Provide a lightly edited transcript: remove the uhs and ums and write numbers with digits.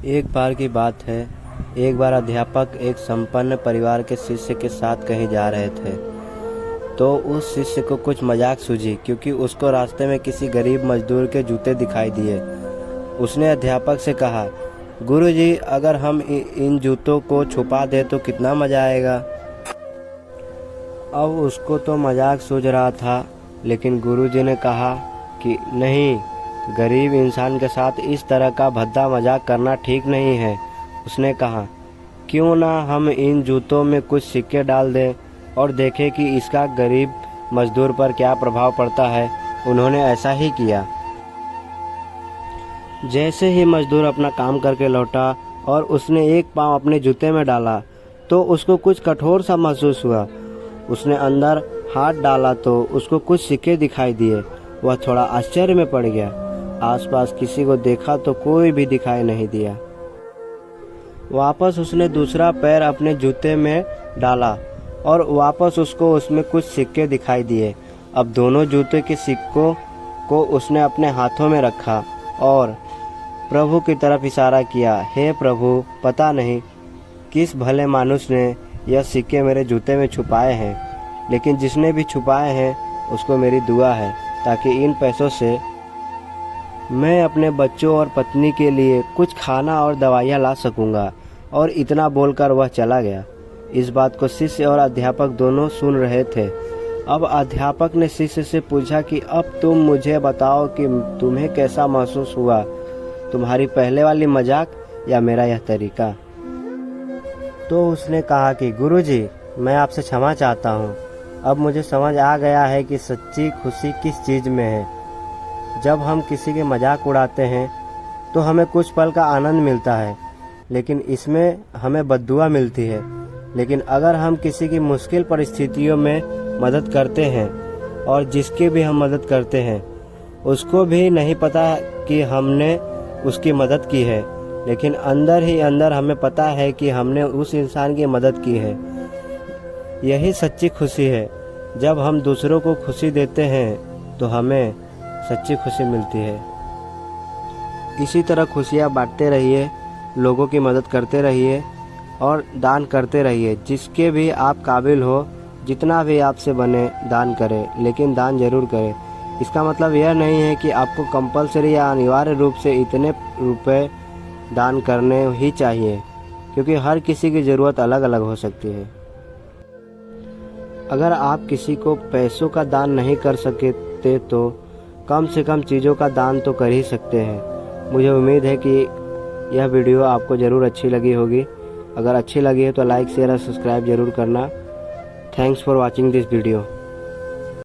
एक बार की बात है। एक बार अध्यापक एक संपन्न परिवार के शिष्य के साथ कहीं जा रहे थे, तो उस शिष्य को कुछ मजाक सूझी क्योंकि उसको रास्ते में किसी गरीब मजदूर के जूते दिखाई दिए। उसने अध्यापक से कहा, गुरुजी, अगर हम इन जूतों को छुपा दें तो कितना मजा आएगा। अब उसको तो मजाक सूझ रहा था, लेकिन गुरुजी ने कहा कि नहीं, गरीब इंसान के साथ इस तरह का भद्दा मजाक करना ठीक नहीं है। उसने कहा, क्यों ना हम इन जूतों में कुछ सिक्के डाल दें और देखें कि इसका गरीब मजदूर पर क्या प्रभाव पड़ता है। उन्होंने ऐसा ही किया। जैसे ही मजदूर अपना काम करके लौटा और उसने एक पांव अपने जूते में डाला तो उसको कुछ कठोर सा महसूस हुआ। उसने अंदर हाथ डाला तो उसको कुछ सिक्के दिखाई दिए। वह थोड़ा आश्चर्य में पड़ गया। आसपास किसी को देखा तो कोई भी दिखाई नहीं दिया। वापस उसने दूसरा पैर अपने जूते में डाला और वापस उसको उसमें कुछ सिक्के दिखाई दिए। अब दोनों जूते के सिक्कों को उसने अपने हाथों में रखा और प्रभु की तरफ इशारा किया। हे प्रभु, पता नहीं किस भले मानुष ने यह सिक्के मेरे जूते में छुपाए हैं, लेकिन जिसने भी छुपाए हैं उसको मेरी दुआ है ताकि इन पैसों से मैं अपने बच्चों और पत्नी के लिए कुछ खाना और दवाइयाँ ला सकूँगा। और इतना बोलकर वह चला गया। इस बात को शिष्य और अध्यापक दोनों सुन रहे थे। अब अध्यापक ने शिष्य से पूछा कि अब तुम मुझे बताओ कि तुम्हें कैसा महसूस हुआ, तुम्हारी पहले वाली मजाक या मेरा यह तरीका। तो उसने कहा कि गुरुजी, मैं आपसे क्षमा चाहता हूँ। अब मुझे समझ आ गया है कि सच्ची खुशी किस चीज़ में है। जब हम किसी के मजाक उड़ाते हैं तो हमें कुछ पल का आनंद मिलता है, लेकिन इसमें हमें बद्दुआ मिलती है। लेकिन अगर हम किसी की मुश्किल परिस्थितियों में मदद करते हैं और जिसकी भी हम मदद करते हैं उसको भी नहीं पता कि हमने उसकी मदद की है, लेकिन अंदर ही अंदर हमें पता है कि हमने उस इंसान की मदद की है। यही सच्ची खुशी है। जब हम दूसरों को खुशी देते हैं तो हमें सच्ची खुशी मिलती है। इसी तरह खुशियाँ बांटते रहिए, लोगों की मदद करते रहिए और दान करते रहिए। जिसके भी आप काबिल हो, जितना भी आपसे बने दान करें, लेकिन दान जरूर करें। इसका मतलब यह नहीं है कि आपको कंपलसरी या अनिवार्य रूप से इतने रुपए दान करने ही चाहिए, क्योंकि हर किसी की ज़रूरत अलग अलग हो सकती है। अगर आप किसी को पैसों का दान नहीं कर सकते तो कम से कम चीज़ों का दान तो कर ही सकते हैं। मुझे उम्मीद है कि यह वीडियो आपको ज़रूर अच्छी लगी होगी। अगर अच्छी लगी है तो लाइक, शेयर और सब्सक्राइब ज़रूर करना। Thanks for watching this video.